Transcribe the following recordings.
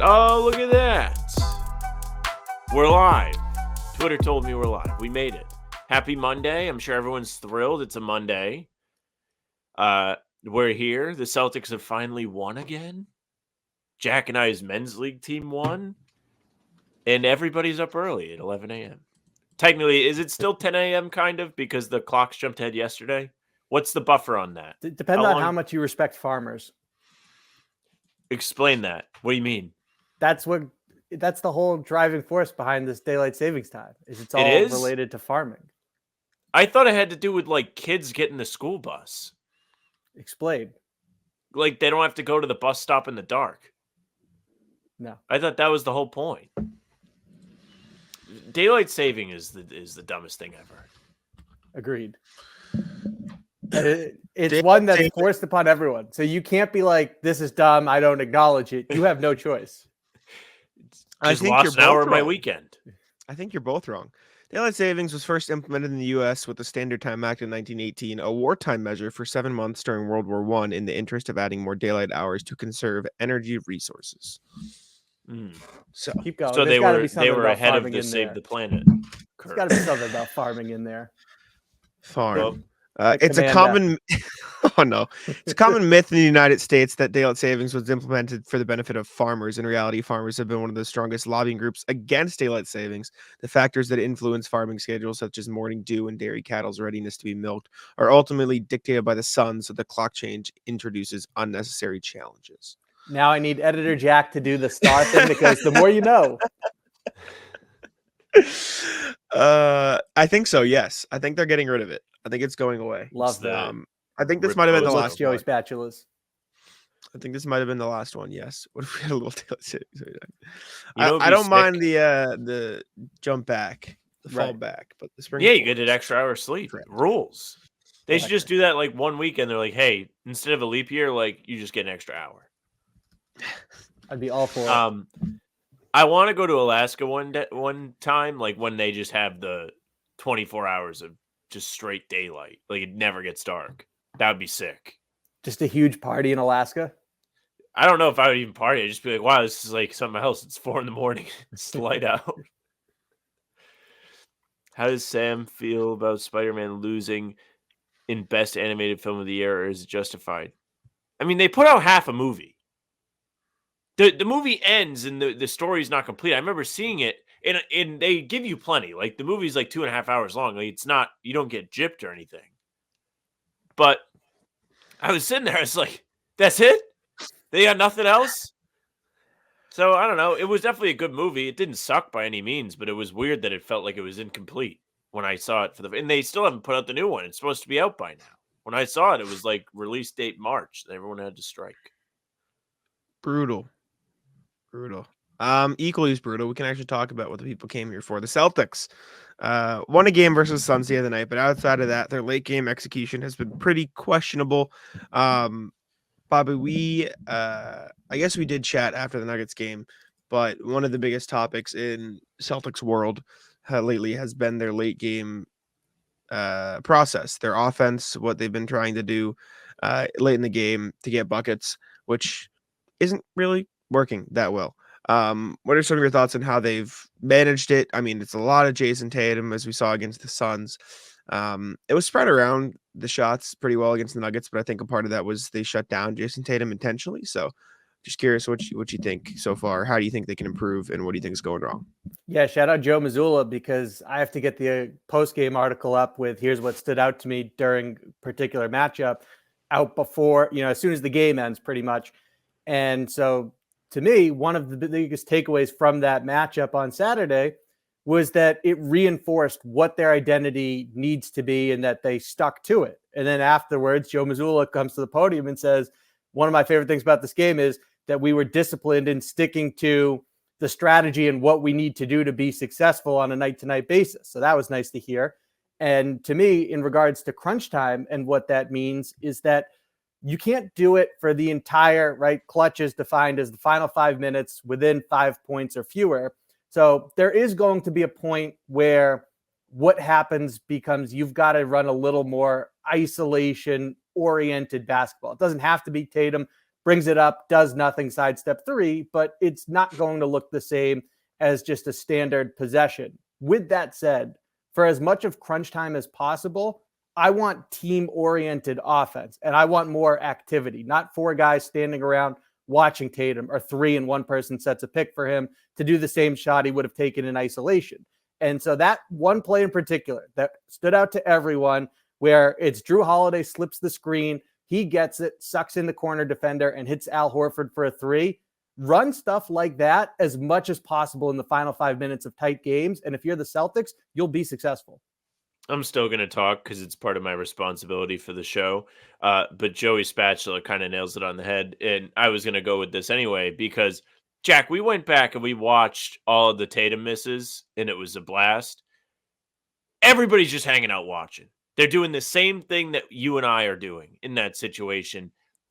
Oh, look at that. We're live. Twitter told me we're live. We made it. Happy Monday. I'm sure everyone's thrilled. It's a Monday. We're here. The Celtics have finally won again. Jack and I's men's league team won. And everybody's up early at 11 a.m. Technically, is it still 10 a.m. kind of because the clocks jumped ahead yesterday? What's the buffer on that? It depends on how much you respect farmers. Explain that. What do you mean? That's the whole driving force behind this daylight savings time. It's all related to farming. I thought it had to do with like kids getting the school bus. Explain. Like they don't have to go to the bus stop in the dark. No. I thought that was the whole point. Daylight saving is the dumbest thing ever. Agreed. It's one that's forced upon everyone. So you can't be like, this is dumb, I don't acknowledge it. You have no choice. I think lost an hour of my weekend. I think you're both wrong. Daylight savings was first implemented in the U.S. with the Standard Time Act in 1918, a wartime measure for 7 months during World War I in the interest of adding more daylight hours to conserve energy resources. So keep going. So they were ahead of the Save the Planet. There's got to be something about farming in there. Farm. It's a common it's a common myth in the United States that daylight savings was implemented for the benefit of farmers. In reality, farmers have been one of the strongest lobbying groups against daylight savings. The factors that influence farming schedules, such as morning dew and dairy cattle's readiness to be milked, are ultimately dictated by the sun, so the clock change introduces unnecessary challenges. Now I need editor Jack to do the star thing because the more you know. I think so, yes. I think they're getting rid of it. I think it's going away. Love that. I think this might have been the last Joey spatulas. I think this might have been the last one. Yes. What if we had a little daylight savings? I don't mind the jump back, the fall back, but the spring. Yeah, you get an extra hour of sleep. Rules. They should just do that like one weekend. They're like, hey, instead of a leap year, like you just get an extra hour. I'd be all for it. I want to go to Alaska one time, like when they just have the 24 hours of just straight daylight. Like it never gets dark. That would be sick. Just a huge party in Alaska? I don't know if I would even party. I'd just be like, wow, this is like something else. It's 4 a.m. It's light out. How does Sam feel about Spider-Man losing in Best Animated Film of the Year, or is it justified? I mean, they put out half a movie. The movie ends and the story's not complete. I remember seeing it, and they give you plenty. Like, the movie's like 2.5 hours long. Like, it's not, you don't get gypped or anything. But I was sitting there, I was like, that's it? They got nothing else? So, I don't know. It was definitely a good movie. It didn't suck by any means, but it was weird that it felt like it was incomplete when I saw it. And they still haven't put out the new one. It's supposed to be out by now. When I saw it, it was like release date March. Everyone had to strike. Brutal. Equally as brutal. We can actually talk about what the people came here for. The Celtics won a game versus Suns the other night, but outside of that, their late game execution has been pretty questionable. Bobby, I guess we did chat after the Nuggets game, but one of the biggest topics in Celtics world lately has been their late game process, their offense, what they've been trying to do late in the game to get buckets, which isn't really working that well. What are some of your thoughts on how they've managed it? I mean, it's a lot of Jason Tatum, as we saw against the Suns. It was spread around the shots pretty well against the Nuggets, but I think a part of that was they shut down Jason Tatum intentionally. So just curious what you think so far. How do you think they can improve, and what do you think is going wrong? Yeah, shout out Joe Mazzulla, because I have to get the post-game article up with here's what stood out to me during a particular matchup out before, as soon as the game ends pretty much. And so to me, one of the biggest takeaways from that matchup on Saturday was that it reinforced what their identity needs to be and that they stuck to it. And then afterwards, Joe Mazzulla comes to the podium and says, one of my favorite things about this game is that we were disciplined in sticking to the strategy and what we need to do to be successful on a night-to-night basis. So that was nice to hear. And to me, in regards to crunch time and what that means is that you can't do it for the entire, right? Clutch is defined as the final 5 minutes within 5 points or fewer. So there is going to be a point where what happens becomes you've got to run a little more isolation-oriented basketball. It doesn't have to be Tatum brings it up, does nothing, sidestep three, but it's not going to look the same as just a standard possession. With that said, for as much of crunch time as possible, I want team-oriented offense, and I want more activity, not 4 guys standing around watching Tatum, or 3 and one person sets a pick for him to do the same shot he would have taken in isolation. And so that one play in particular that stood out to everyone, where it's Drew Holiday slips the screen, he gets it, sucks in the corner defender, and hits Al Horford for a 3. Run stuff like that as much as possible in the final 5 minutes of tight games. And if you're the Celtics, you'll be successful. I'm still going to talk because it's part of my responsibility for the show. But Joey Spatula kind of nails it on the head. And I was going to go with this anyway because, Jack, we went back and we watched all of the Tatum misses, and it was a blast. Everybody's just hanging out watching. They're doing the same thing that you and I are doing in that situation.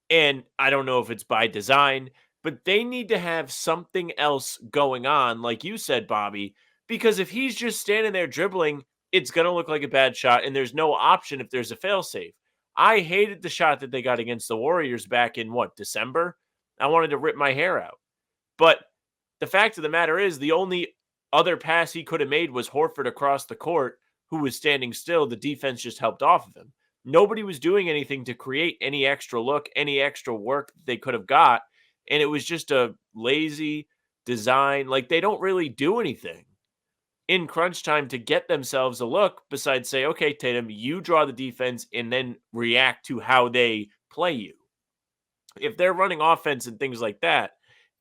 And I don't know if it's by design, but they need to have something else going on, like you said, Bobby, because if he's just standing there dribbling, it's going to look like a bad shot, and there's no option if there's a failsafe. I hated the shot that they got against the Warriors back in, December? I wanted to rip my hair out. But the fact of the matter is, the only other pass he could have made was Horford across the court, who was standing still. The defense just helped off of him. Nobody was doing anything to create any extra look, any extra work that they could have got, and it was just a lazy design. Like, they don't really do anything in crunch time to get themselves a look besides say, okay, Tatum, you draw the defense and then react to how they play you. If they're running offense and things like that,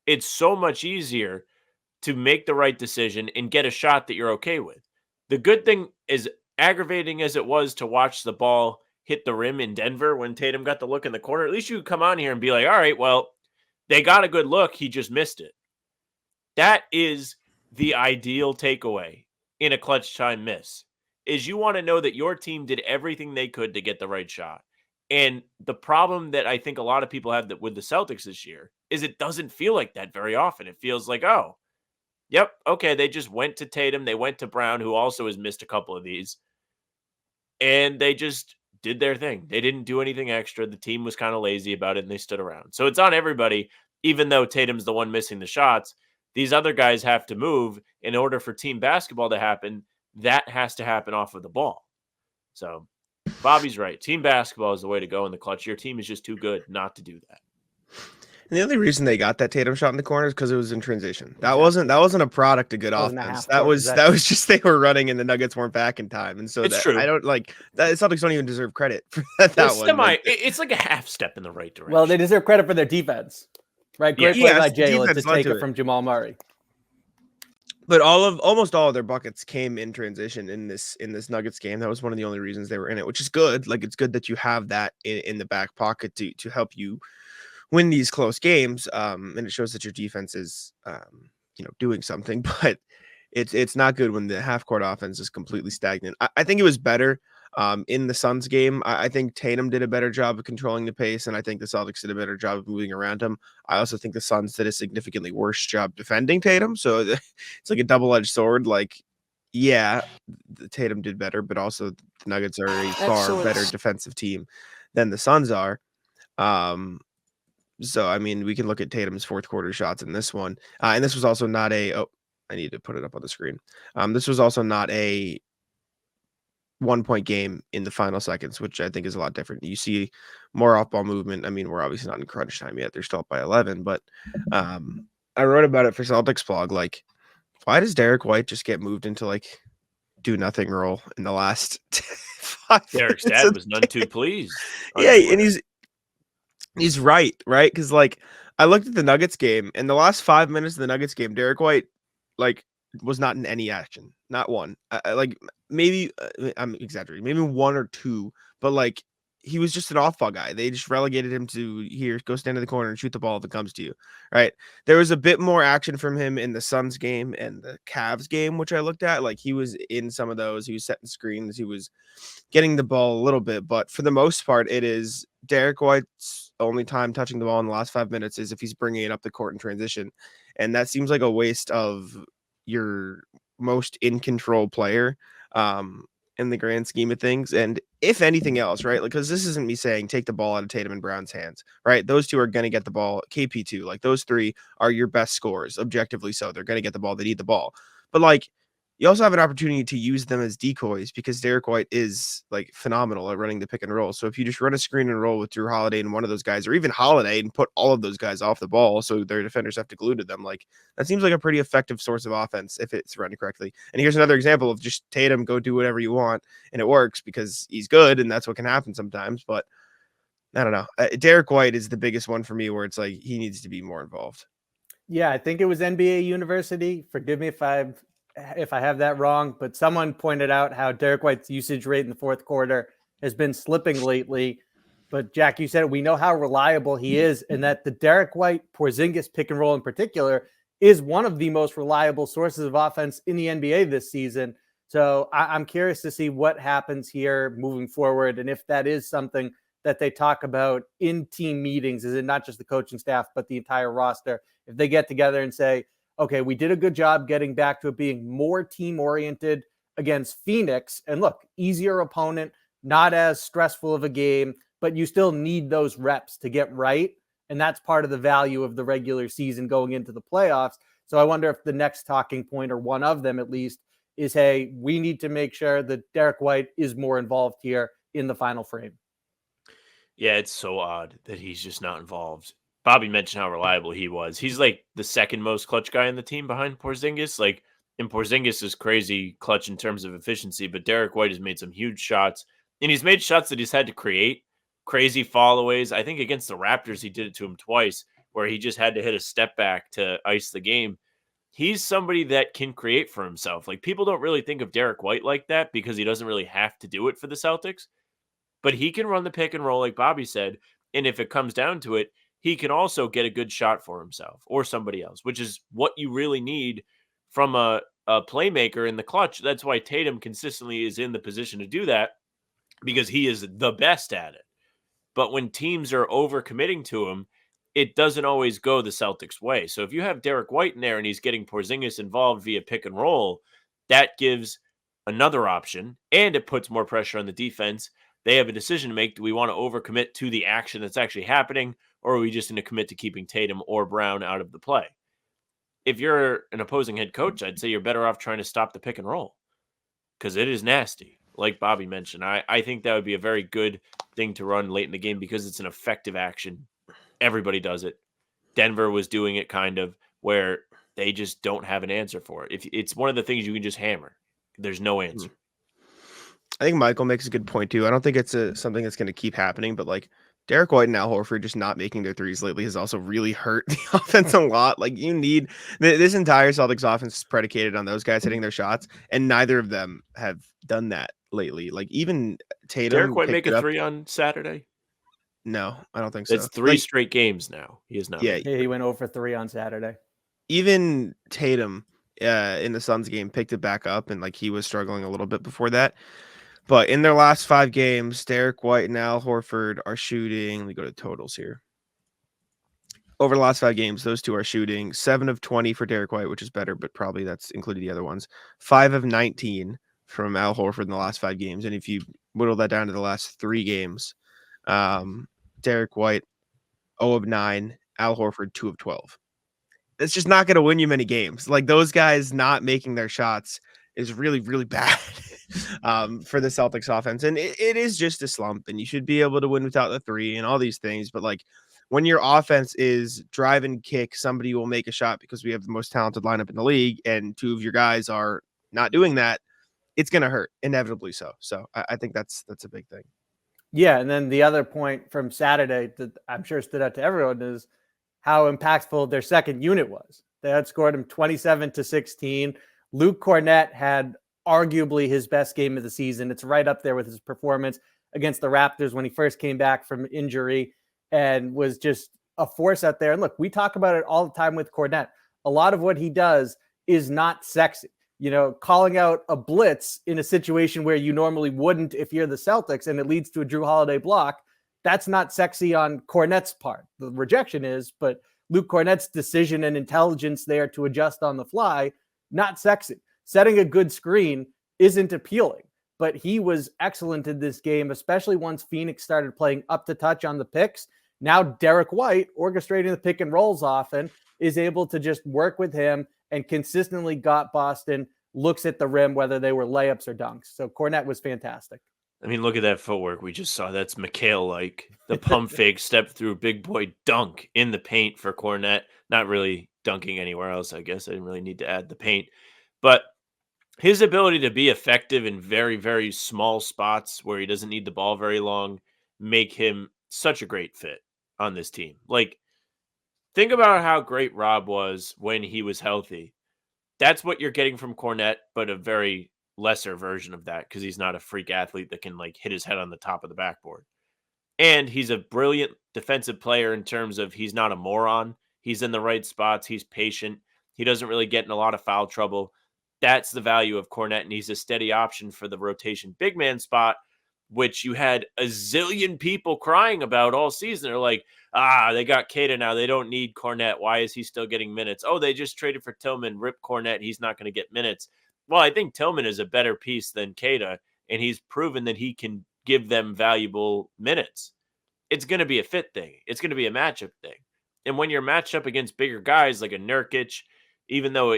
it's so much easier to make the right decision and get a shot that you're okay with. The good thing is, aggravating as it was to watch the ball hit the rim in Denver when Tatum got the look in the corner, at least you could come on here and be like, all right, well, they got a good look. He just missed it. That is the ideal takeaway in a clutch time miss, is you want to know that your team did everything they could to get the right shot. And the problem that I think a lot of people have with the Celtics this year is it doesn't feel like that very often. It feels like, oh, yep, okay, they just went to Tatum, they went to Brown, who also has missed a couple of these, and they just did their thing. They didn't do anything extra. The team was kind of lazy about it, and they stood around. So it's on everybody, even though Tatum's the one missing the shots. These other guys have to move in order for team basketball to happen. That has to happen off of the ball. So Bobby's right. Team basketball is the way to go in the clutch. Your team is just too good not to do that. And the only reason they got that Tatum shot in the corner is because it was in transition. That wasn't a product of good offense. That was just they were running and the Nuggets weren't back in time. And so it's true. I don't like that. Celtics don't even deserve credit for that one. It's like a half step in the right direction. Well, they deserve credit for their defense. Right, great play by Jalen to take it from Jamal Murray. But almost all of their buckets came in transition in this Nuggets game. That was one of the only reasons they were in it, which is good. Like, it's good that you have that in the back pocket to help you win these close games. And it shows that your defense is doing something. But it's not good when the half court offense is completely stagnant. I think it was better. In the Suns game, I think Tatum did a better job of controlling the pace, and I think the Celtics did a better job of moving around him. I also think the Suns did a significantly worse job defending Tatum, so it's like a double-edged sword. Like, yeah, the Tatum did better, but also the Nuggets are a far better defensive team than the Suns are. So, I mean, we can look at Tatum's fourth quarter shots in this one, and this was also not I need to put it up on the screen. This was also not a 1-point game in the final seconds, which I think is a lot different. You see more off-ball movement. I mean, we're obviously not in crunch time yet. They're still up by 11, but I wrote about it for Celtics blog. Like, why does Derek White just get moved into like do nothing role in the last 5 Derek's dad was none too pleased. Yeah, and he's right? Because like I looked at the Nuggets game, and the last 5 minutes of the Nuggets game, Derek White like was not in any action, not one. Maybe I'm exaggerating, maybe 1 or 2, but like he was just an off-ball guy. They just relegated him to here, go stand in the corner and shoot the ball if it comes to you, right? There was a bit more action from him in the Suns game and the Cavs game, which I looked at. Like, he was in some of those. He was setting screens. He was getting the ball a little bit, but for the most part, it is Derek White's only time touching the ball in the last 5 minutes is if he's bringing it up the court in transition, and that seems like a waste of your most in control player. in the grand scheme of things. And if anything else, right? Like, because this isn't me saying take the ball out of Tatum and Brown's hands, right? Those two are going to get the ball. KP too. Like those three are your best scorers, objectively so. They're going to get the ball. They need the ball. But like, you also have an opportunity to use them as decoys because Derek White is like phenomenal at running the pick and roll. So if you just run a screen and roll with Drew Holiday and one of those guys, or even Holiday, and put all of those guys off the ball so their defenders have to glue to them, like that seems like a pretty effective source of offense if it's run correctly. And here's another example of just Tatum, go do whatever you want, and it works because he's good, and that's what can happen sometimes. But I don't know. Derek White is the biggest one for me where it's like he needs to be more involved. Yeah, I think it was NBA University. Forgive me if I have that wrong, but someone pointed out how Derek White's usage rate in the fourth quarter has been slipping lately. But Jack, you said it, we know how reliable he is, and that the Derek White Porzingis pick and roll in particular is one of the most reliable sources of offense in the NBA this season. So I'm curious to see what happens here moving forward, and if that is something that they talk about in team meetings. Is it not just the coaching staff, but the entire roster? If they get together and say, okay, we did a good job getting back to it being more team-oriented against Phoenix. And look, easier opponent, not as stressful of a game, but you still need those reps to get right. And that's part of the value of the regular season going into the playoffs. So I wonder if the next talking point, or one of them at least, is, hey, we need to make sure that Derek White is more involved here in the final frame. Yeah, it's so odd that he's just not involved. Bobby mentioned how reliable he was. He's like the second most clutch guy in the team behind Porzingis. Like, and Porzingis is crazy clutch in terms of efficiency, but Derek White has made some huge shots, and he's made shots that he's had to create. Crazy fallaways. I think against the Raptors, he did it to him twice, where he just had to hit a step back to ice the game. He's somebody that can create for himself. Like, people don't really think of Derek White like that because he doesn't really have to do it for the Celtics, but he can run the pick and roll, like Bobby said. And if it comes down to it, he can also get a good shot for himself or somebody else, which is what you really need from a playmaker in the clutch. That's why Tatum consistently is in the position to do that, because he is the best at it. But when teams are overcommitting to him, it doesn't always go the Celtics' way. So if you have Derek White in there and he's getting Porzingis involved via pick and roll, that gives another option, and it puts more pressure on the defense. They have a decision to make. Do we want to overcommit to the action that's actually happening, or are we just going to commit to keeping Tatum or Brown out of the play? If you're an opposing head coach, I'd say you're better off trying to stop the pick and roll, because it is nasty. Like Bobby mentioned, I think that would be a very good thing to run late in the game because it's an effective action. Everybody does it. Denver was doing it kind of, where they just don't have an answer for it. If it's one of the things you can just hammer. There's no answer. I think Michael makes a good point too. I don't think it's something that's going to keep happening, but like Derek White and Al Horford just not making their threes lately has also really hurt the offense a lot. Like, you need this entire Celtics offense is predicated on those guys hitting their shots, and neither of them have done that lately. Like, even Tatum. Derek White make a three on Saturday? No, I don't think so. It's three straight games now. He is not. Yeah, he went 0 for 3 on Saturday. Even Tatum in the Suns game picked it back up, and like he was struggling a little bit before that. But in their last 5 games, Derek White and Al Horford are shooting. Let me go to totals here. Over the last 5 games, those two are shooting 7 of 20 for Derek White, which is better, but probably that's included the other ones. 5 of 19 from Al Horford in the last 5 games. And if you whittle that down to the last 3 games, Derek White 0 of 9, Al Horford 2 of 12. It's just not going to win you many games. Like, those guys not making their shots is really, really bad for the Celtics offense. And it is just a slump, and you should be able to win without the 3 and all these things. But like, when your offense is drive and kick, somebody will make a shot because we have the most talented lineup in the league, and 2 of your guys are not doing that, it's going to hurt, inevitably so. So I think that's a big thing. Yeah, and then the other point from Saturday that I'm sure stood out to everyone is how impactful their second unit was. They outscored him 27-16. Luke Kornet had arguably his best game of the season. It's right up there with his performance against the Raptors when he first came back from injury, and was just a force out there. And look, we talk about it all the time with Kornet. A lot of what he does is not sexy. You know, calling out a blitz in a situation where you normally wouldn't if you're the Celtics, and it leads to a Drew Holiday block, that's not sexy on Kornet's part. The rejection is, but Luke Kornet's decision and intelligence there to adjust on the fly, not sexy. Setting a good screen isn't appealing. but he was excellent in this game, especially once Phoenix started playing up to touch on the picks. Now Derek White, orchestrating the pick and rolls often, is able to just work with him and consistently got Boston looks at the rim, whether they were layups or dunks. So Kornet was fantastic. I mean, look at that footwork we just saw. That's McHale-like. The pump fake, step through, big boy dunk in the paint for Kornet. Not really dunking anywhere else, I guess. I didn't really need to add the paint. But his ability to be effective in very, very small spots where he doesn't need the ball very long make him such a great fit on this team. Like, think about how great Rob was when he was healthy. That's what you're getting from Kornet, but a very lesser version of that because he's not a freak athlete that can like hit his head on the top of the backboard. And he's a brilliant defensive player in terms of he's not a moron. He's in the right spots. He's patient. He doesn't really get in a lot of foul trouble. That's the value of Kornet, and he's a steady option for the rotation big man spot, which you had a zillion people crying about all season. They're like, they got Keita now. They don't need Kornet. Why is he still getting minutes? Oh, they just traded for Tillman. Rip Kornet. He's not going to get minutes. Well, I think Tillman is a better piece than Keita, and he's proven that he can give them valuable minutes. It's going to be a fit thing. It's going to be a matchup thing. And when you're matched up against bigger guys like a Nurkic, even though,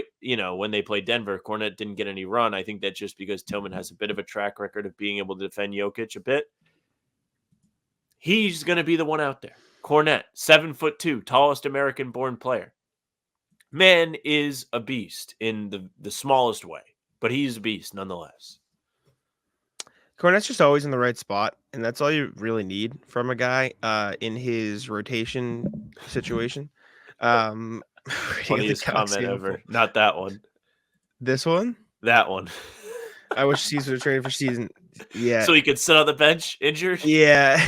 when they played Denver, Kornet didn't get any run. I think that's just because Tillman has a bit of a track record of being able to defend Jokic a bit. He's going to be the one out there. Kornet, 7'2", tallest American-born player. Man is a beast in the smallest way, but he's a beast nonetheless. Kornet's just always in the right spot, and that's all you really need from a guy in his rotation situation. Funniest comment ever. Not that one. This one? That one. I wish Caesar would trade for season. Yeah. So he could sit on the bench injured? Yeah.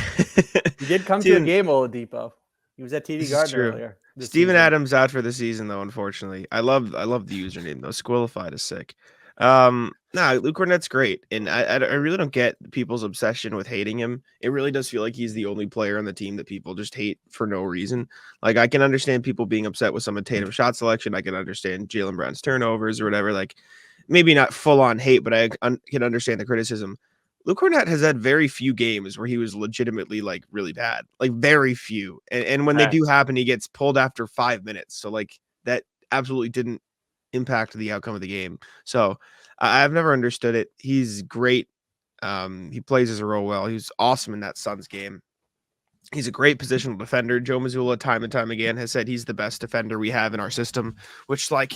He did come to a game, Oladipo. He was at TD Garden earlier. Steven Adams out for the season, though, unfortunately. I love the username, though. Squillified is sick. Luke Kornet's great, and I really don't get people's obsession with hating him. It really does feel like he's the only player on the team that people just hate for no reason. Like, I can understand people being upset with some of Tatum's shot selection. I can understand Jaylen Brown's turnovers or whatever. Like, maybe not full on hate, but I can understand the criticism. Luke Kornet has had very few games where he was legitimately like really bad, like very few. And when they do happen, he gets pulled after 5 minutes. So like that absolutely didn't impact the outcome of the game. So I've never understood it. He's great. He plays his role well. He was awesome in that Suns game. He's a great positional defender. Joe Mazzulla, time and time again, has said he's the best defender we have in our system, which, like,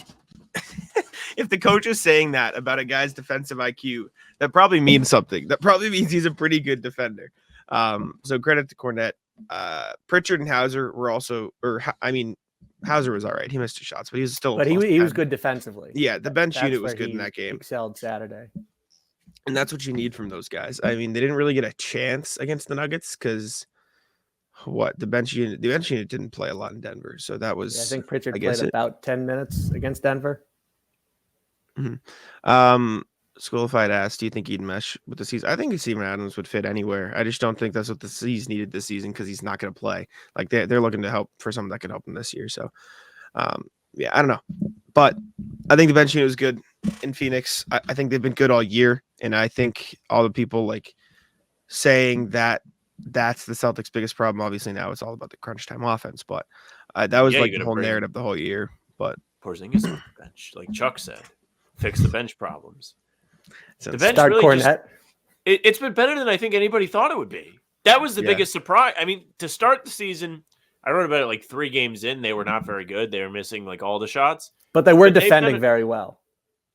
if the coach is saying that about a guy's defensive IQ, that probably means something. That probably means he's a pretty good defender. So credit to Kornet. Pritchard and Hauser were also, Hauser was all right. He missed 2 shots, but he was still. But he was good defensively. Yeah, the bench unit was good in that game. Excelled Saturday. And that's what you need from those guys. I mean, they didn't really get a chance against the Nuggets because the bench unit didn't play a lot in Denver. So that was. I think Pritchard played about 10 minutes against Denver. Mm-hmm. Squillified asked, do you think he'd mesh with the season? I think Steven Adams would fit anywhere. I just don't think that's what the C's needed this season because he's not going to play. Like they're looking to help for someone that can help them this year. So, I don't know. But I think the bench unit was good in Phoenix. I think they've been good all year. And I think all the people like saying that that's the Celtics' biggest problem. Obviously now it's all about the crunch time offense. But that was like the whole narrative the whole year. But Porzingis on the bench, like Chuck said, fix the bench problems. The bench start really Kornet. It's been better than I think anybody thought it would be. That was the biggest surprise. I mean, to start the season, I wrote about it like 3 games in. They were not very good. They were missing like all the shots. But they were defending very well.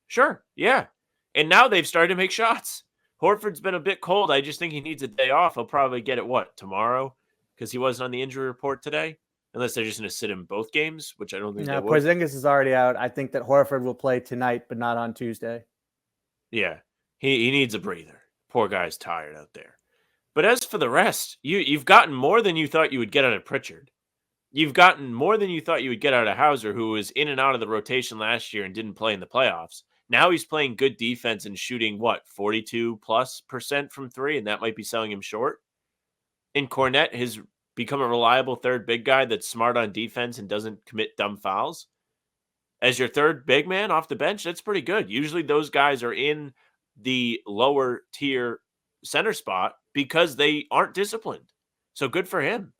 Sure, yeah. And now they've started to make shots. Horford's been a bit cold. I just think he needs a day off. He'll probably get it, tomorrow? Because he wasn't on the injury report today. Unless they're just going to sit him both games, which I don't think they would. Porzingis is already out. I think that Horford will play tonight, but not on Tuesday. Yeah, he needs a breather. Poor guy's tired out there. But as for the rest, you've gotten more than you thought you would get out of Pritchard. You've gotten more than you thought you would get out of Hauser, who was in and out of the rotation last year and didn't play in the playoffs. Now he's playing good defense and shooting, 42+% from 3, and that might be selling him short. And Kornet has become a reliable third big guy that's smart on defense and doesn't commit dumb fouls. As your third big man off the bench, that's pretty good. Usually those guys are in the lower tier center spot because they aren't disciplined. So good for him.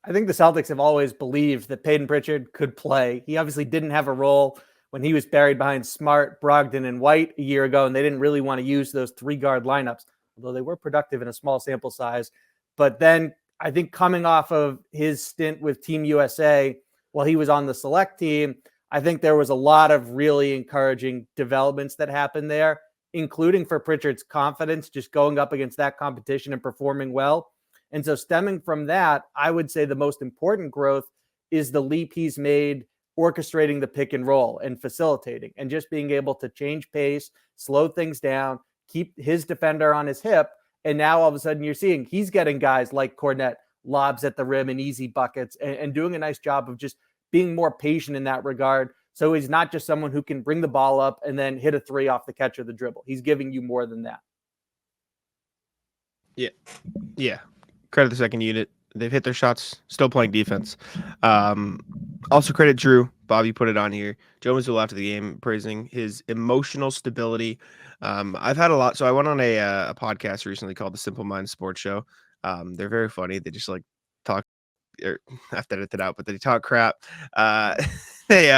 I think the Celtics have always believed that Peyton Pritchard could play. He obviously didn't have a role when he was buried behind Smart, Brogdon, and White a year ago, and they didn't really want to use those 3-guard lineups, although they were productive in a small sample size. But then I think coming off of his stint with Team USA while he was on the select team, I think there was a lot of really encouraging developments that happened there, including for Pritchard's confidence, just going up against that competition and performing well. And so stemming from that, I would say the most important growth is the leap he's made orchestrating the pick and roll and facilitating and just being able to change pace, slow things down, keep his defender on his hip. And now all of a sudden you're seeing he's getting guys like Kornet lobs at the rim and easy buckets and doing a nice job of just being more patient in that regard. So he's not just someone who can bring the ball up and then hit a 3 off the catch or the dribble. He's giving you more than that. Yeah. Credit the second unit. They've hit their shots, still playing defense. Also credit Drew. Bobby put it on here. Joe Mazzulla after the game praising his emotional stability. I've had a lot. So I went on a podcast recently called the Simple Mind Sports Show. They're very funny. They just like talk. I have to edit it out, but they talk crap. They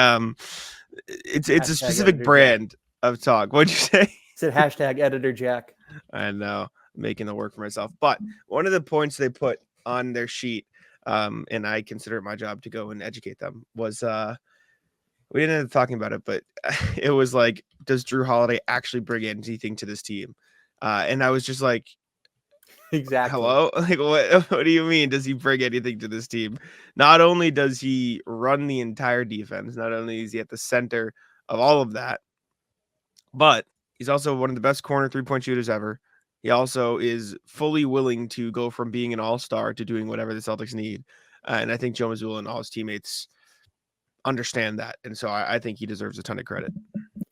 it's a specific brand of talk. What'd you say? Said hashtag editor Jack. I know, making the work for myself. But one of the points they put on their sheet, and I consider it my job to go and educate them, was we didn't end up talking about it, but it was like, does Drew Holiday actually bring anything to this team? And I was just like, exactly. Hello? Like, what do you mean? Does he bring anything to this team? Not only does he run the entire defense, not only is he at the center of all of that, but he's also one of the best corner 3-point shooters ever. He also is fully willing to go from being an all-star to doing whatever the Celtics need. And I think Joe Mazzulla and all his teammates understand that. And so I think he deserves a ton of credit.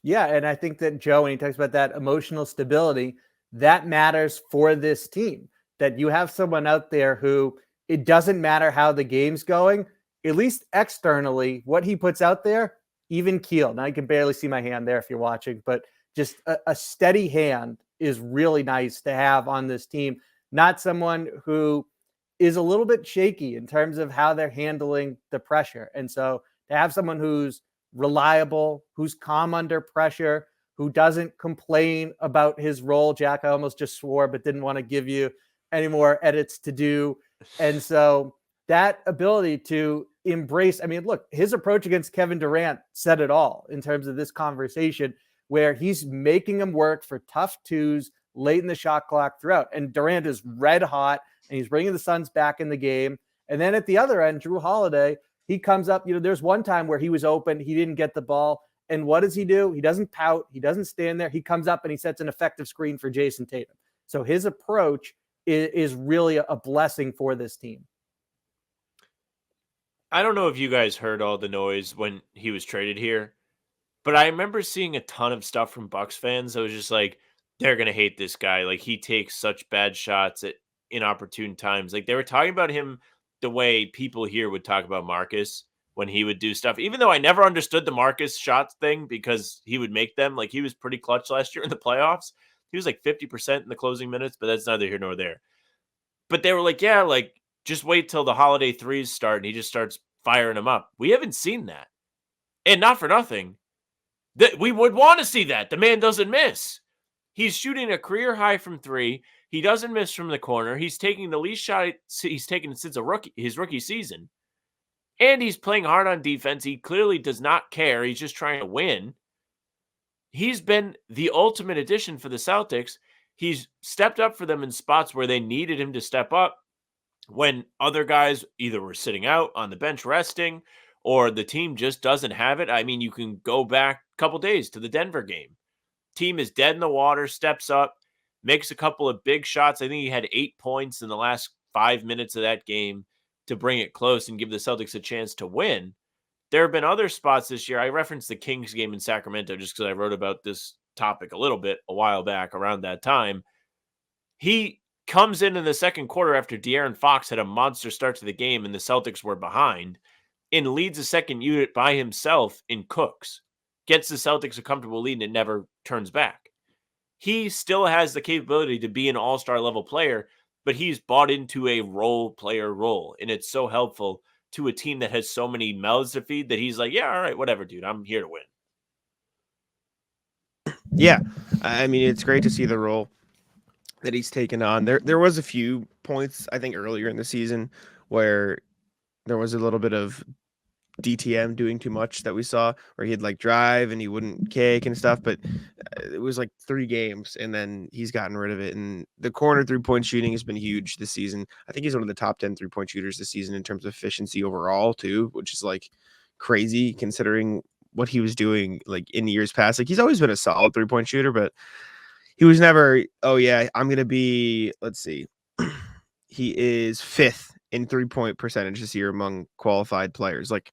Yeah, and I think that Joe, when he talks about that emotional stability, that matters for this team, that you have someone out there who it doesn't matter how the game's going, at least externally, what he puts out there, even keel. Now you can barely see my hand there if you're watching, but just a steady hand is really nice to have on this team. Not someone who is a little bit shaky in terms of how they're handling the pressure. And so to have someone who's reliable, who's calm under pressure, who doesn't complain about his role. Jack, I almost just swore, but didn't want to give you any more edits to do. And so that ability to embrace, I mean, look, his approach against Kevin Durant said it all in terms of this conversation, where he's making him work for tough twos late in the shot clock throughout. And Durant is red hot and he's bringing the Suns back in the game. And then at the other end, Drew Holiday, he comes up, there's one time where he was open, he didn't get the ball. And what does he do? He doesn't pout. He doesn't stand there. He comes up and he sets an effective screen for Jason Tatum. So his approach is really a blessing for this team. I don't know if you guys heard all the noise when he was traded here, but I remember seeing a ton of stuff from Bucks fans that was just like, they're going to hate this guy. Like, he takes such bad shots at inopportune times. Like, they were talking about him the way people here would talk about Marcus when he would do stuff, even though I never understood the Marcus shots thing because he would make them. Like, he was pretty clutch last year in the playoffs. He was like 50% in the closing minutes, but that's neither here nor there. But they were like, yeah, like, just wait till the holiday threes start and he just starts firing them up. We haven't seen that. And not for nothing, that we would want to see that. The man doesn't miss. He's shooting a career high from 3. He doesn't miss from the corner. He's taking the least shot he's taken since his rookie season. And he's playing hard on defense. He clearly does not care. He's just trying to win. He's been the ultimate addition for the Celtics. He's stepped up for them in spots where they needed him to step up when other guys either were sitting out on the bench resting or the team just doesn't have it. I mean, you can go back a couple days to the Denver game. Team is dead in the water, steps up, makes a couple of big shots. I think he had 8 points in the last 5 minutes of that game to bring it close and give the Celtics a chance to win. There have been other spots this year. I referenced the Kings game in Sacramento just because I wrote about this topic a little bit a while back around that time. He comes in the second quarter after De'Aaron Fox had a monster start to the game and the Celtics were behind and leads the second unit by himself in Cooks. Gets the Celtics a comfortable lead and it never turns back. he still has the capability to be an all-star level player, but he's bought into a role player role. And it's so helpful to a team that has so many mouths to feed that he's like, yeah, all right, whatever, dude. I'm here to win. Yeah, I mean, it's great to see the role that he's taken on. There was a few points, I think, earlier in the season where there was a little bit of DTM doing too much that we saw, where he'd like drive and he wouldn't kick and stuff. But it was like 3 games, and then he's gotten rid of it. And the corner 3-point shooting has been huge this season. I think he's one of the top 10 3-point shooters this season in terms of efficiency overall too, which is like crazy considering what he was doing like in years past. Like, he's always been a solid 3-point shooter, but he was never, oh yeah, I'm gonna be, let's see, he is 5th in 3-point percentage this year among qualified players. Like,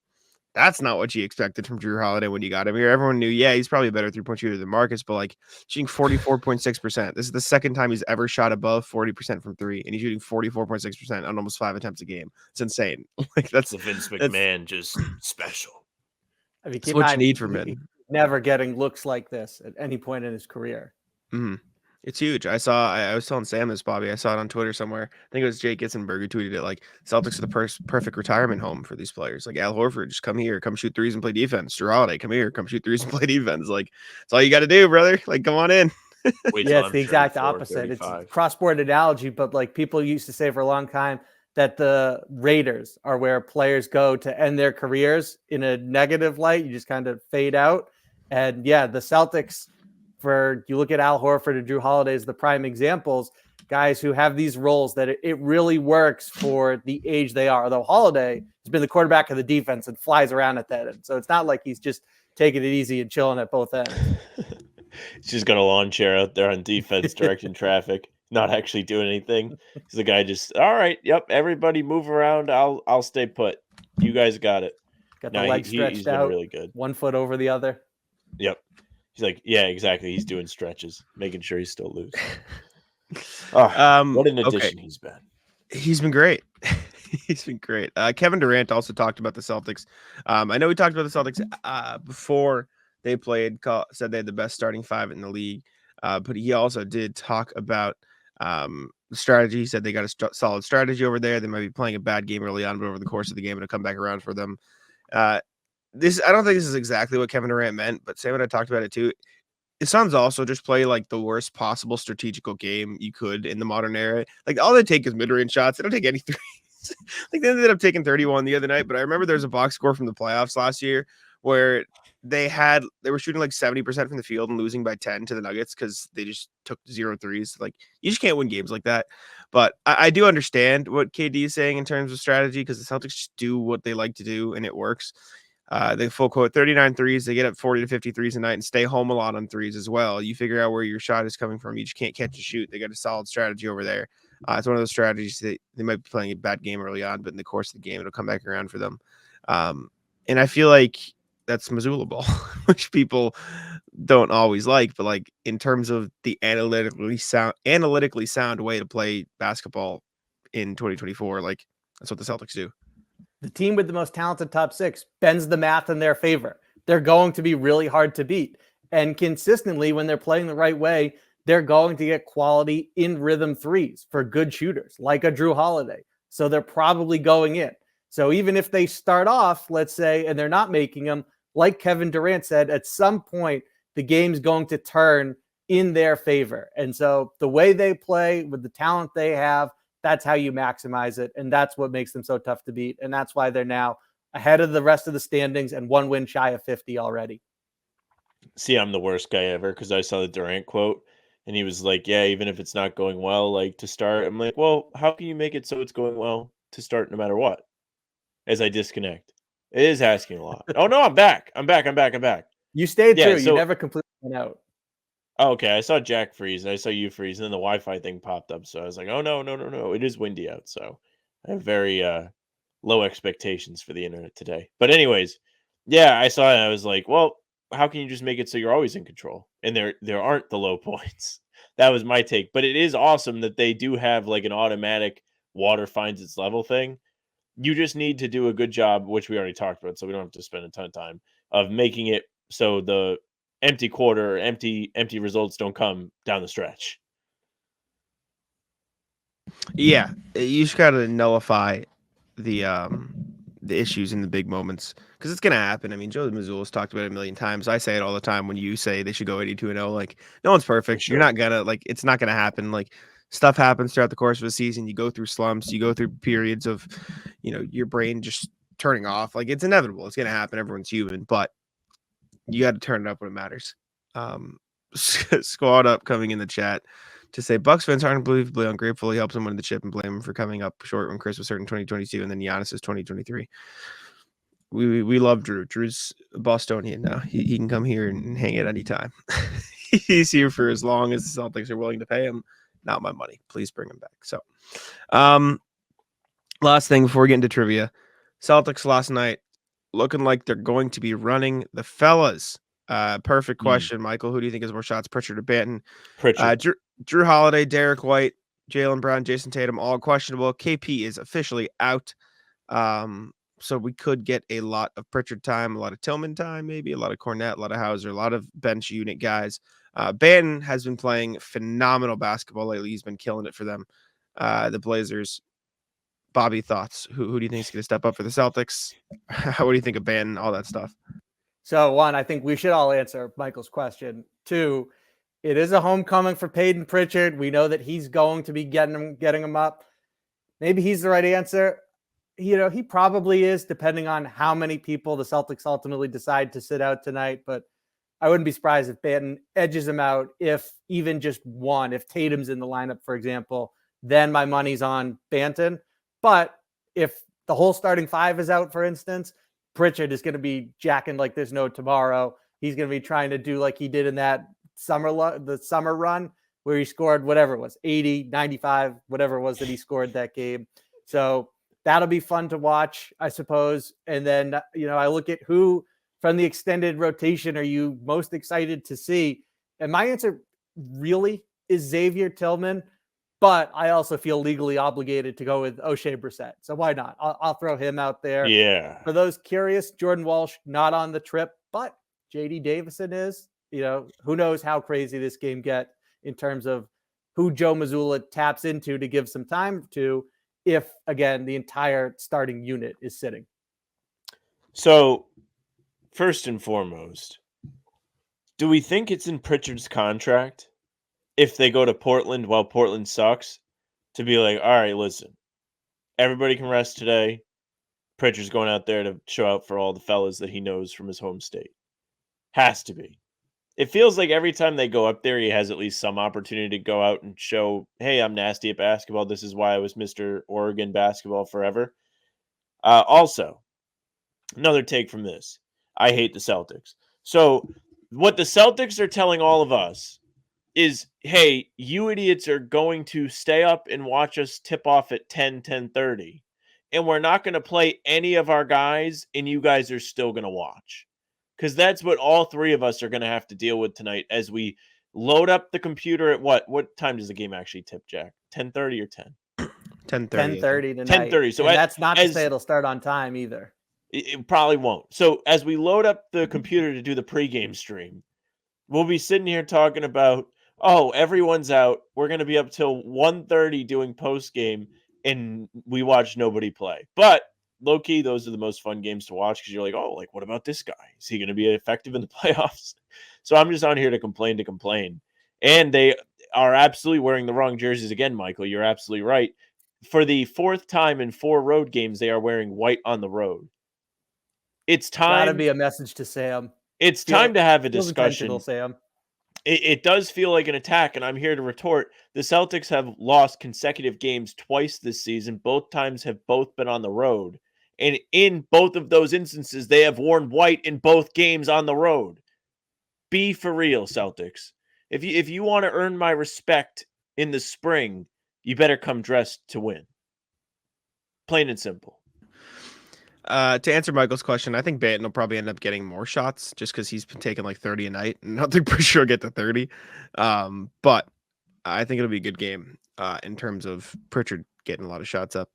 that's not what you expected from Drew Holiday when you got him here. Everyone knew, yeah, he's probably a better 3-point shooter than Marcus, but like, shooting 44.6%. This is the second time he's ever shot above 40% from 3, and he's shooting 44.6% on almost 5 attempts a game. It's insane. Like, that's the Vince McMahon, just special. I mean, what you need from him. Never getting looks like this at any point in his career. Mm-hmm. It's huge. I was telling Sam this, Bobby. I saw it on Twitter somewhere. I think it was Jake Gitzenberg who tweeted it. Like, Celtics are the perfect retirement home for these players. Like, Al Horford, just come here, come shoot threes and play defense. Drew Holiday, come here, come shoot threes and play defense. Like, that's all you got to do, brother. Like, come on in. Yeah, it's the exact opposite. 35. It's cross-sport analogy, but like people used to say for a long time that the Raiders are where players go to end their careers in a negative light. You just kind of fade out. And yeah, the Celtics, you look at Al Horford and Drew Holiday as the prime examples, guys who have these roles that it really works for the age they are. Although Holiday has been the quarterback of the defense and flies around at that end. So it's not like he's just taking it easy and chilling at both ends. He's just got a lawn chair out there on defense directing traffic, not actually doing anything. He's the guy just, all right, yep, everybody move around. I'll stay put. You guys got it. Got the legs stretched out, really good. 1 foot over the other. Yep. He's like, yeah, exactly. He's doing stretches, making sure he's still loose. What an addition he's been. He's been great. He's been great. Kevin Durant also talked about the Celtics. I know we talked about the Celtics before they played, said they had the best starting 5 in the league. But he also did talk about the strategy. He said they got a solid strategy over there. They might be playing a bad game early on, but over the course of the game, it'll come back around for them. I don't think this is exactly what Kevin Durant meant, but Sam and I talked about it too. The Suns also just play like the worst possible strategical game you could in the modern era. Like, all they take is mid-range shots. They don't take any threes. Like, they ended up taking 31 the other night, but I remember there's a box score from the playoffs last year where they were shooting like 70% from the field and losing by 10 to the Nuggets because they just took 0 threes. Like, you just can't win games like that. But I do understand what KD is saying in terms of strategy, because the Celtics just do what they like to do and it works. They full quote 39 threes. They get up 40 to 50 threes a night and stay home a lot on threes as well. You figure out where your shot is coming from. You just can't catch and shoot. They got a solid strategy over there. It's one of those strategies that they might be playing a bad game early on, but in the course of the game, it'll come back around for them. And I feel like that's Missoula ball, which people don't always like, but like in terms of the analytically sound way to play basketball in 2024, like that's what the Celtics do. The team with the most talented top 6 bends the math in their favor. They're going to be really hard to beat. And consistently, when they're playing the right way, they're going to get quality in rhythm threes for good shooters, like a Drew Holiday. So they're probably going in. So even if they start off, let's say, and they're not making them, like Kevin Durant said, at some point, the game's going to turn in their favor. And so the way they play with the talent they have, that's how you maximize it. And that's what makes them so tough to beat. And that's why they're now ahead of the rest of the standings and 1 win shy of 50 already. See, I'm the worst guy ever because I saw the Durant quote and he was like, yeah, even if it's not going well, like to start, I'm like, well, how can you make it so it's going well to start no matter what? As I disconnect. It is asking a lot. Oh, no, I'm back. I'm back. You stayed too. You never completely went out. Oh, okay, I saw Jack freeze, and I saw you freeze, and then the Wi-Fi thing popped up, so I was like, oh, no. It is windy out, so I have very low expectations for the internet today. But anyways, yeah, I saw it, and I was like, well, how can you just make it so you're always in control? And there aren't the low points. That was my take. But it is awesome that they do have like an automatic water finds its level thing. You just need to do a good job, which we already talked about, so we don't have to spend a ton of time, of making it so the empty quarter, empty results don't come down the stretch. Yeah, you just gotta nullify the issues in the big moments because it's gonna happen. I mean, Joe Mazzulla's talked about it a million times. I say it all the time when you say they should go 82-0. Like, no one's perfect. sure. You're not gonna it's not gonna happen. Like, stuff happens throughout the course of a season. You go through slumps. You go through periods of, your brain just turning off. Like, it's inevitable. It's gonna happen. Everyone's human, but you got to turn it up when it matters. Squad up coming in the chat to say Bucks fans aren't unbelievably ungrateful. He helps him win the chip and blame him for coming up short when Chris was hurt in 2022 and then Giannis is 2023. We love Drew. Drew's a Bostonian now. He can come here and hang it anytime. He's here for as long as the Celtics are willing to pay him. Not my money. Please bring him back. So, last thing before we get into trivia, Celtics last night looking like they're going to be running the fellas. Perfect question, Michael. Who do you think has more shots, Pritchard or Banton? Pritchard. Drew Holiday, Derek White, Jaylen Brown, Jason Tatum, all questionable. KP is officially out. So we could get a lot of Pritchard time, a lot of Tillman time, maybe a lot of Kornet, a lot of Hauser, a lot of bench unit guys. Banton has been playing phenomenal basketball lately. He's been killing it for them. The Blazers. Bobby, thoughts? Who do you think is going to step up for the Celtics? What do you think of Banton? All that stuff. So, one, I think we should all answer Michael's question. Two, it is a homecoming for Peyton Pritchard. We know that he's going to be getting him up. Maybe he's the right answer. He probably is, depending on how many people the Celtics ultimately decide to sit out tonight. But I wouldn't be surprised if Banton edges him out, if even just one. If Tatum's in the lineup, for example, then my money's on Banton. But if the whole starting five is out, for instance, Pritchard is going to be jacking like there's no tomorrow. He's going to be trying to do like he did in that the summer run where he scored whatever it was, 80, 95, whatever it was that he scored that game. So that'll be fun to watch, I suppose. And then, I look at who from the extended rotation are you most excited to see? And my answer really is Xavier Tillman. But I also feel legally obligated to go with O'Shea Brissett. So why not? I'll throw him out there. Yeah. For those curious, Jordan Walsh not on the trip, but J.D. Davison is. Who knows how crazy this game get in terms of who Joe Mazzulla taps into to give some time to if, again, the entire starting unit is sitting. So, first and foremost, do we think it's in Pritchard's contract? If they go to Portland while Portland sucks, to be like, all right, listen, everybody can rest today. Pritchard's going out there to show out for all the fellas that he knows from his home state. Has to be. It feels like every time they go up there, he has at least some opportunity to go out and show, hey, I'm nasty at basketball. This is why I was Mr. Oregon basketball forever. Also, another take from this. I hate the Celtics. So what the Celtics are telling all of us is, hey, you idiots are going to stay up and watch us tip off at 10:30, and we're not going to play any of our guys, and you guys are still going to watch. Because that's what all three of us are going to have to deal with tonight as we load up the computer at what time does the game actually tip, Jack? 10:30 or 10? 10:30. 10:30 tonight. 10:30. So and that's not to say it'll start on time either. It probably won't. So as we load up the computer to do the pregame stream, we'll be sitting here talking about, oh, everyone's out. We're going to be up till 1:30 doing postgame, and we watch nobody play. But low-key, those are the most fun games to watch because you're like, oh, like, what about this guy? Is he going to be effective in the playoffs? So I'm just on here to complain. And they are absolutely wearing the wrong jerseys again, Michael. You're absolutely right. For the fourth time in 4 road games, they are wearing white on the road. It's time. Gotta be a message to Sam. It's time to have a Feels discussion. intentional, Sam. It does feel like an attack, and I'm here to retort. The Celtics have lost consecutive games twice this season. Both times have both been on the road. And in both of those instances, they have worn white in both games on the road. Be for real, Celtics. If you want to earn my respect in the spring, you better come dressed to win. Plain and simple. To answer Michael's question, I think Banton will probably end up getting more shots just because he's been taking like 30 a night, and I don't think pretty sure he'll get to 30. But I think it'll be a good game in terms of Pritchard getting a lot of shots up.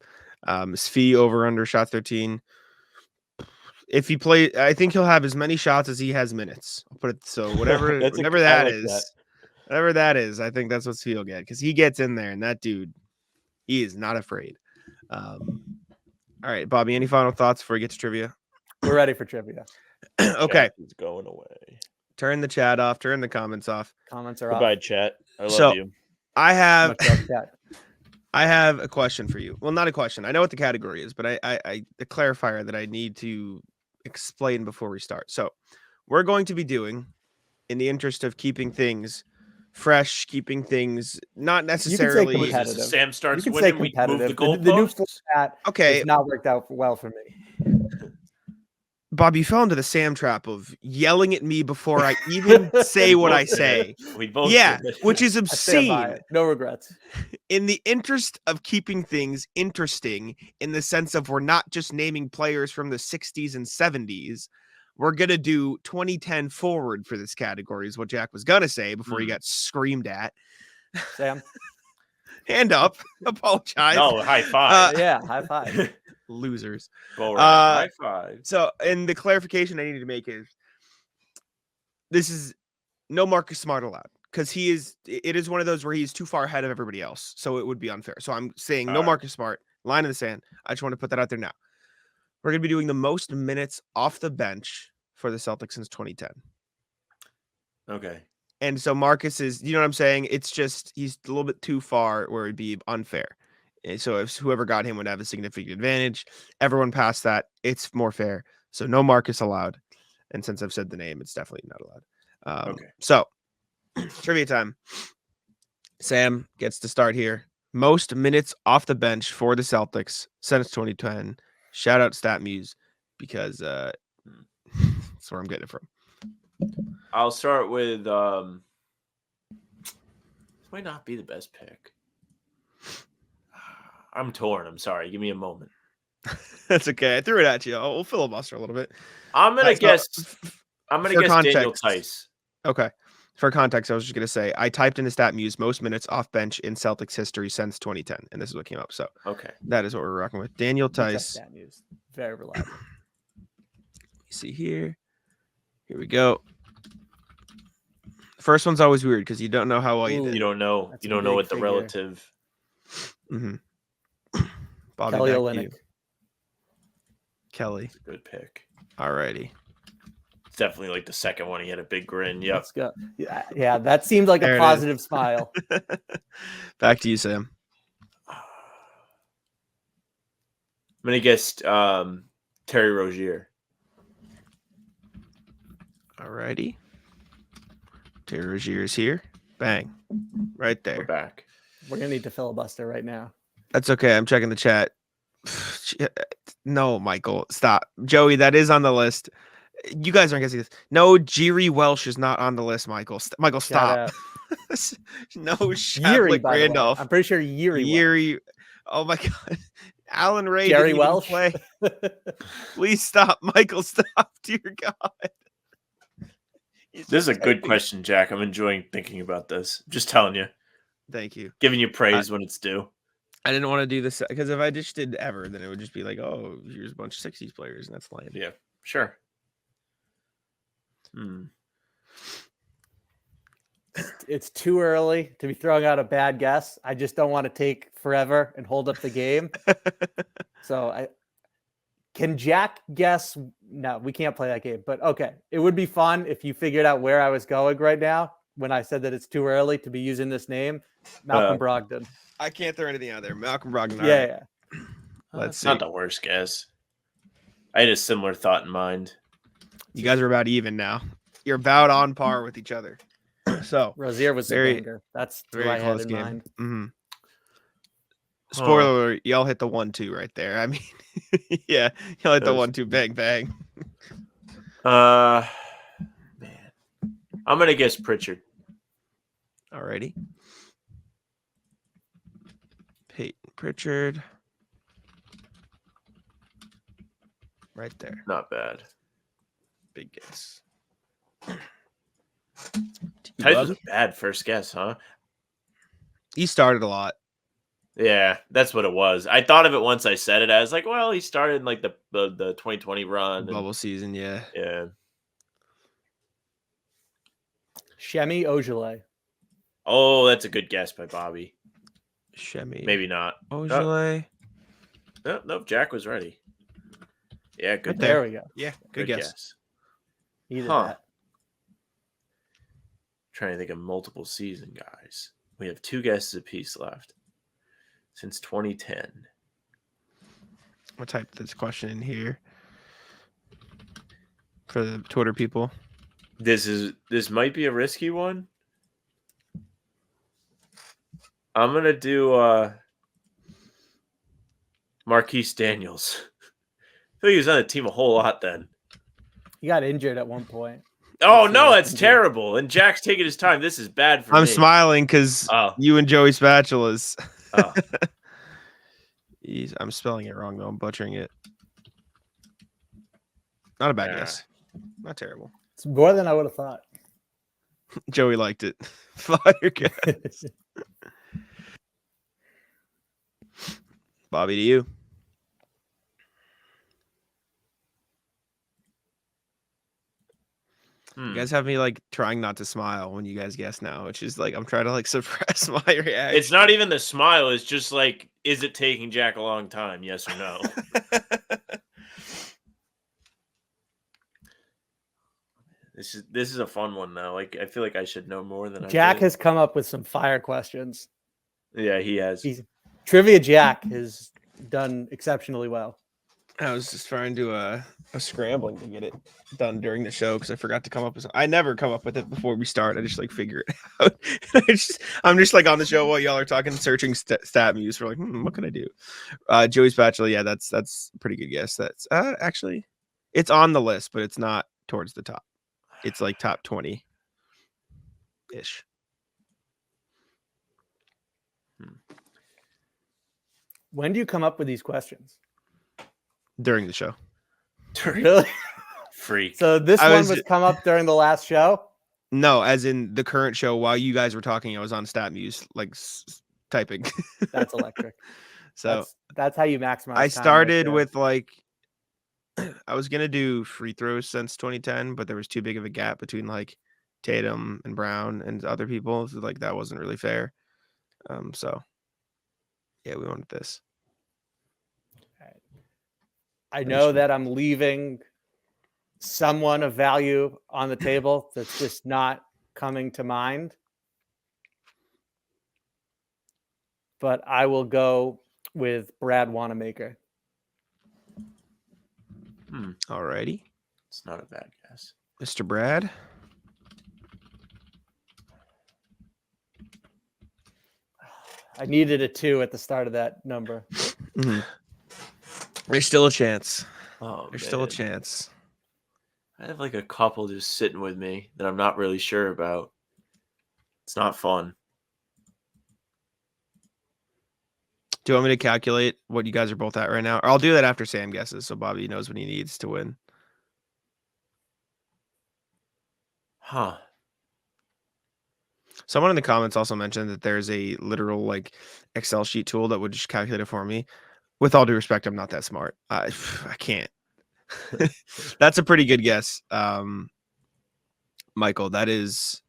Svi over under shot 13. if he play, I think he'll have as many shots as he has minutes. I'll put it so whatever I whatever that like is, whatever that is. I think that's what he'll get because he gets in there and that dude, he is not afraid. All right, Bobby. Any final thoughts before we get to trivia? We're ready for trivia. Okay, Chat is going away. turn the chat off. Turn the comments off. Comments are Goodbye, off. chat. I love So- you. I have Much love, chat. I have a question for you. Well, not a question. I know what the category is, but I the clarifier that I need to explain before we start. So, we're going to be doing, in the interest of keeping things fresh, keeping things not necessarily. competitive. Sam starts You can say winning. We move the competitive. The new goalposts. format Okay, has not worked out well for me. Bob, you fell into the Sam trap of yelling at me before I even say what I both did say. it. We both Yeah, did it. which is I stand by obscene. it. No regrets. In the interest of keeping things interesting, in the sense of we're not just naming players from the 60s and 70s, we're going to do 2010 forward for this category, is what Jack was going to say before he got screamed at. Sam. Hand up. Apologize. No, high five. Yeah, high five. Losers. Bo Ryan, high five. So, and the clarification I need to make is this is no Marcus Smart allowed because it is one of those where he's too far ahead of everybody else. So it would be unfair. So I'm saying no Marcus Smart, line in the sand. I just want to put that out there now. We're going to be doing the most minutes off the bench for the Celtics since 2010. Okay. And so Marcus is, you know what I'm saying? It's just, he's a little bit too far where it'd be unfair. And so if whoever got him would have a significant advantage, everyone past that, it's more fair. So no Marcus allowed. And since I've said the name, it's definitely not allowed. Okay. So trivia time. Sam gets to start here. Most minutes off the bench for the Celtics since 2010. Shout out StatMuse because that's where I'm getting it from. I'll start with this might not be the best pick. I'm torn. I'm sorry. Give me a moment. That's okay. I threw it at you. We'll filibuster a little bit. I'm gonna So, guess. I'm gonna for guess Daniel context- Tice. Okay. For context, I was just going to say I typed into StatMuse most minutes off bench in Celtics history since 2010, and this is what came up. So Okay. that is what we're rocking with. Daniel Tice. That news. Very reliable. See here. Here we go. First one's always weird because you don't know how well you Ooh. did. You don't know. That's You a don't know big what the figure. relative. Mm-hmm. Bobby, Kelly back to Olynyk. you. Kelly. Good pick. Alrighty. It's definitely like the second one. He had a big grin. Yep. Let's go. Yeah, that seemed like There it a is. positive smile. Back to you, Sam. I'm gonna guess Terry Rozier. Alrighty. Terry Rozier is here. Bang. Right We're there. back. We're gonna need to filibuster right now. That's okay. I'm checking the chat. No, Michael, stop. Joey, that is on the list. You guys aren't guessing this. No, Jiri Welsh is not on the list, Michael. Michael, Shout stop. No, Yuri, Shablick by the way. Randolph. I'm pretty sure Yuri. Yuri. Oh my God. Alan Ray. Jerry didn't even Welsh. play. Please stop, Michael. Stop, dear God. He's This is a just good typing. question, Jack. I'm enjoying thinking about this. Just telling you, Thank you. giving you praise when it's due. I didn't want to do this because if I just did ever, then it would just be like, oh, here's a bunch of 60s players, and that's lame. Yeah, sure. Hmm. It's too early to be throwing out a bad guess. I just don't want to take forever and hold up the game. So can Jack guess? No, we can't play that game. But okay, it would be fun if you figured out where I was going right now when I said that it's too early to be using this name. Malcolm Brogdon. I can't throw anything out there. Malcolm Brogdon. Yeah, all right. yeah. Let's It's see. not the worst guess. I had a similar thought in mind. You guys are about even now. You're about on par with each other. So Rozier was Very- a banger. That's who very I had close in game. mind. Mm-hmm. Spoiler alert, y'all hit the 1-2 right there. I mean, yeah, y'all hit the Those- 1-2 bang bang. Man, I'm gonna guess Pritchard. Alrighty. Peyton Pritchard. Right there. Not bad. Big guess. Tice was a bad first guess, huh? He started a lot. Yeah, that's what it was. I thought of it once I said it. I was like, well, he started in like the 2020 run. Bubble season, yeah. Yeah. Shemi Ojale. Oh, that's a good guess by Bobby. Shemi. Maybe not. Ojale. No, Jack was ready. Yeah, good. Right There we go. Yeah, good guess. Either Huh. that. Trying to think of multiple season guys. We have 2 guesses apiece left since 2010. I'll type this question in here for the Twitter people. This might be a risky one. I'm gonna do Marquise Daniels. I think he was on the team a whole lot then. He got injured at one point. Oh Let's see no, what that's he can do. terrible. And Jack's taking his time. This is bad for I'm me. smiling because Oh. you and Joey Spatulas. Oh. I'm spelling it wrong though. I'm butchering it. Not a bad Yeah. guess. Not terrible. It's more than I would have thought. Joey liked it. Fire guess. Bobby, to you. You guys have me like trying not to smile when you guys guess now, which is like I'm trying to like suppress my reaction. It's not even the smile. It's just like, is it taking Jack a long time? Yes or no? This is a fun one now. Like I feel like I should know more than Jack I do. has come up with some fire questions. Yeah, he has. Trivia Jack has done exceptionally well. I was just trying to a scrambling to get it done during the show because I forgot to come up with. I never come up with it before we start. I just like figure it out. I'm just like on the show while y'all are talking, searching stat muse for like, what can I do? Joey Spatula, yeah, that's a pretty good guess. That's actually, it's on the list, but it's not towards the top. It's like top 20 ish. When do you come up with these questions? During the show. Really? Freak. So this I one was- was come up during the last show? No, as in the current show. While you guys were talking, I was on stat muse, like typing. That's electric. So that's how you maximize. I time started right there. with like, I was gonna do free throws since 2010, but there was too big of a gap between like Tatum and Brown and other people. So like that wasn't really fair. So yeah, we wanted this. I know that I'm leaving someone of value on the table that's just not coming to mind. But I will go with Brad Wanamaker. Alrighty, It's not a bad guess. Mr. Brad. I needed a 2 at the start of that number. There's still a chance. Oh, There's still a man. chance. I have like a couple just sitting with me that I'm not really sure about. It's not fun. Do you want me to calculate what you guys are both at right now? Or I'll do that after Sam guesses, so Bobby knows what he needs to win. Huh. Someone in the comments also mentioned that there's a literal like Excel sheet tool that would just calculate it for me. With all due respect, I'm not that smart. I can't. That's a pretty good guess, Michael. That is.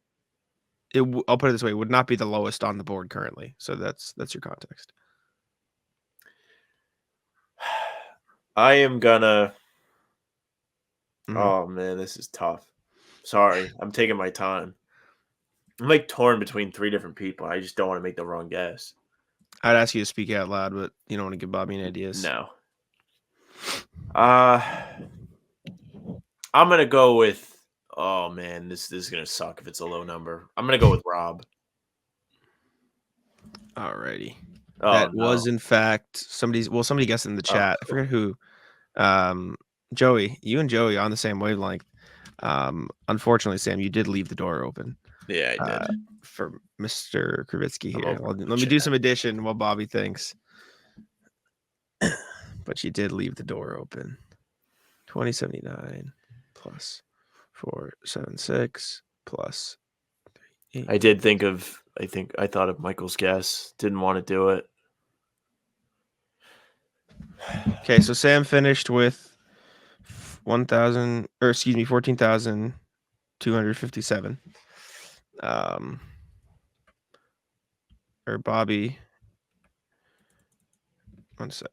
I'll put it this way: it would not be the lowest on the board currently. So that's your context. I am gonna. Mhm. Oh man, this is tough. Sorry, I'm taking my time. I'm like torn between 3 different people. I just don't want to make the wrong guess. I'd ask you to speak out loud, but you don't want to give Bobby any ideas. No. I'm gonna go with. Oh man, this is gonna suck if it's a low number. I'm gonna go with Rob. Alrighty. Oh, That no. was in fact somebody guessed in the chat. I forget who. Joey, you and Joey on the same wavelength. Unfortunately, Sam, you did leave the door open. Yeah, I did. For Mr. Krivitsky I'm here. over Let me do some addition while Bobby thinks. But you did leave the door open. 2079 plus 476 plus 3. I did think of. I thought of Michael's guess. Didn't want to do it. Okay, so Sam finished with 14,257. Or Bobby. One sec.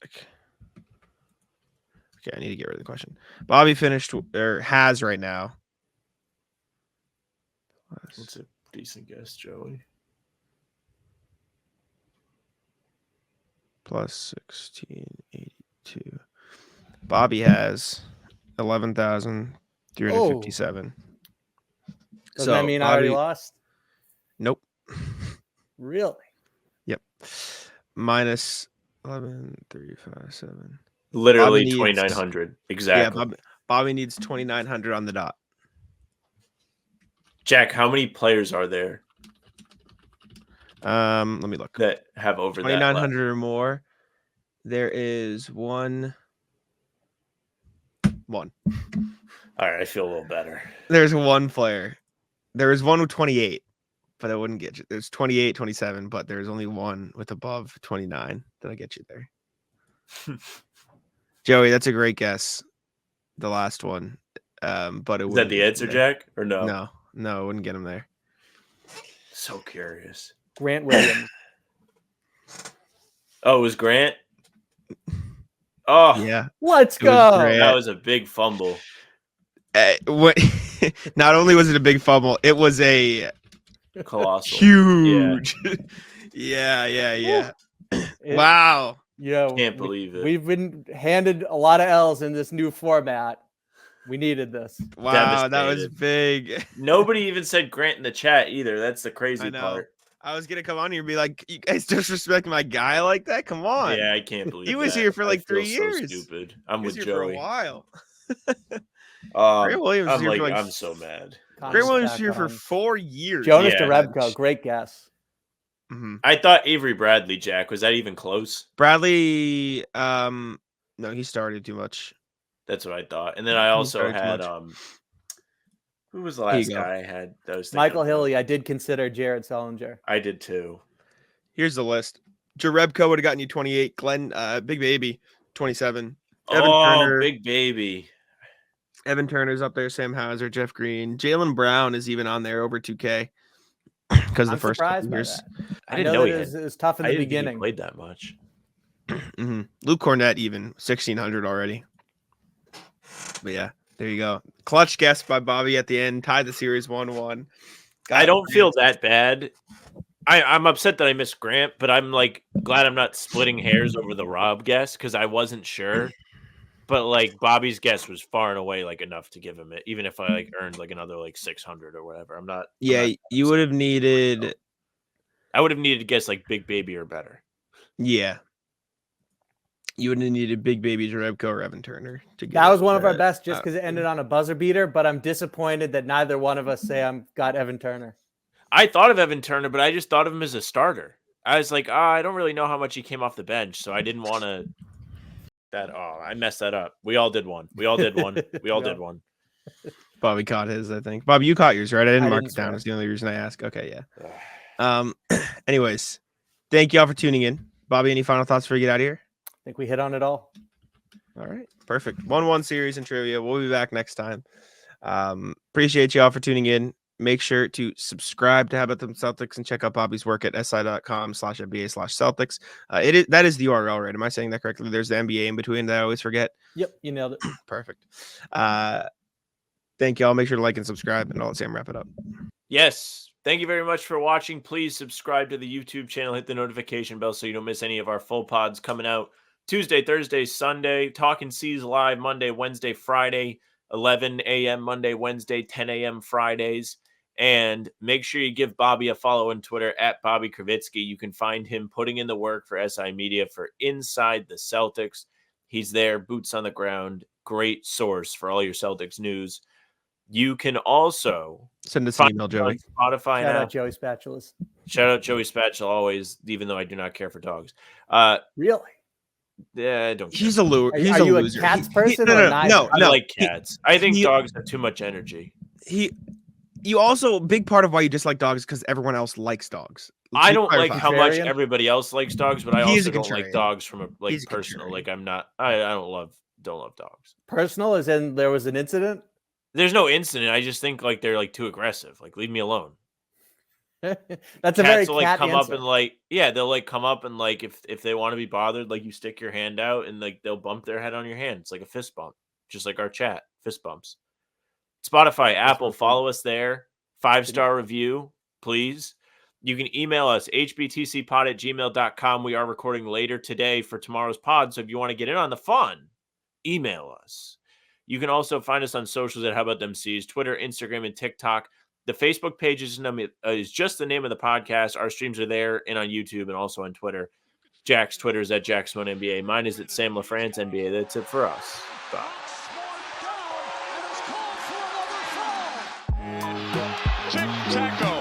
Okay, I need to get rid of the question. Bobby finished or has right now. That's a decent guess, Joey. Plus 1682. Bobby has 11,357. Doesn't that mean I already lost? Nope. Really? Yep. Minus 11,357. Literally Bobby needs- 2,900. Exactly. Yeah, Bobby needs 2,900 on the dot. Jack, how many players are there Let me look. that have over that? 2,900 or more. There is one. All right, I feel a little better. There's one player. There is one with 28, but I wouldn't get you. There's 28, 27, but there's only one with above 29 that'll get you there. Joey, that's a great guess. The last one. But it Is that the answer, Jack? Or no? No, it wouldn't get him there. So curious. Grant Williams. Oh, it was Grant? Oh, Yeah. Let's It was go. Grant. that was a big fumble. Not only was it a big fumble, it was a Colossal. huge. Yeah. Wow. Can't believe it. We've been handed a lot of L's in this new format. We needed this. Wow, that was Devastated. big. Nobody even said Grant in the chat either. That's the crazy I know. part. I was gonna come on here and be like, "You guys disrespect my guy like that? Come on!" Yeah, I can't believe He was that. here for I like 3 feel years. So stupid. I'm He was with here for a Joey. while. Grant Williams was I'm here like, for like. I'm so mad. Grant Williams was Back here for on. 4 years. Jonas Yeah. Derebko, great guess. Mhm. I thought Avery Bradley, Jack. Was that even close? Bradley, no, he started too much. That's what I thought. And then I also started too had much. who was the Here you last go. guy I had that was thinking Michael about? Hilly, I did consider Jared Sullinger. I did too. Here's the list. Jarebko would have gotten you 28. Glenn, Big Baby, 27. Big baby. Evan Turner's up there. Sam Hauser, Jeff Green, Jaylen Brown is even on there over 2K because the I'm first surprised couple by years. that. I I didn't know know that he it was tough in I the didn't think he beginning. played that much. Luke Kornet even 1,600 already. But yeah, there you go. Clutch guess by Bobby at the end. Tied the series 1-1. I don't feel that bad. I'm upset that I missed Grant, but I'm like glad I'm not splitting hairs over the Rob guess because I wasn't sure. But like Bobby's guess was far and away like enough to give him it, even if I like earned like another like 600 or whatever. I'm not. You would have needed. I would have needed to guess like Big Baby or better. Yeah. You would have needed Big Baby Jarebko or Evan Turner to get That it, was one of our best just uh, because it ended on a buzzer beater, but I'm disappointed that neither one of us say I'm got Evan Turner. I thought of Evan Turner, but I just thought of him as a starter. I was like, I don't really know how much he came off the bench, so I didn't want to. I messed that up. We all did one. We all did one. We all did one. Bobby caught his, I think. Bobby, you caught yours, right? I didn't mark didn't it down. swear. That's the only reason I asked. Okay, yeah. Anyways, thank you all for tuning in. Bobby, any final thoughts before you get out of here? I think we hit on it all. All right, perfect. 1-1 series and trivia. We'll be back next time. Appreciate you all for tuning in. Make sure to subscribe to How About Them Celtics and check out Bobby's work at si.com/NBA/Celtics. That is the URL, right? Am I saying that correctly? There's the NBA in between that I always forget. Yep, you nailed it. Perfect. Thank you all. Make sure to like and subscribe, and I'll let Sam wrap it up. Yes. Thank you very much for watching. Please subscribe to the YouTube channel. Hit the notification bell so you don't miss any of our full pods coming out Tuesday, Thursday, Sunday. Talkin C's live Monday, Wednesday, Friday, 11 a.m. Monday, Wednesday, 10 a.m. Fridays. And make sure you give Bobby a follow on Twitter at Bobby Krivitsky. You can find him putting in the work for SI Media for Inside the Celtics. He's there, boots on the ground, great source for all your Celtics news. You can also Send us an email, on Joey. Spotify Shout now. out Joey Spatulas. Shout out Joey Spatula always, even though I do not care for dogs. Really? Yeah, I don't care. He's a loser. Are, He's are a you loser. a cats He- person no, or no, neither? no, I no. like cats. I think he- dogs have too much energy. You also big part of why you dislike dogs is because everyone else likes dogs. I don't like clarify. how much Contrarian? everybody else likes dogs, but I He is also a don't like contrarian. dogs from a He's a personal. contrarian. Like I'm not. I don't love dogs. Personal, as in there was an incident. There's no incident. I just think like they're like too aggressive. Like leave me alone. That's a very Cats will like cat come up answer. and like they'll like come up and like if they want to be bothered, like you stick your hand out and like they'll bump their head on your hand. It's like a fist bump, just like our chat fist bumps. Spotify, Apple, follow us there. 5-star review, please. You can email us hbtcpod@gmail.com. We are recording later today for tomorrow's pod, so if you want to get in on the fun, email us. You can also find us on socials at How About Them C's, Twitter, Instagram, and TikTok. The Facebook page is just the name of the podcast. Our streams are there and on YouTube and also on Twitter. Jack's Twitter is at JackSmoneNBA. Mine is at Sam LaFrance NBA. That's it for us. Bye. Tic-tac-toe.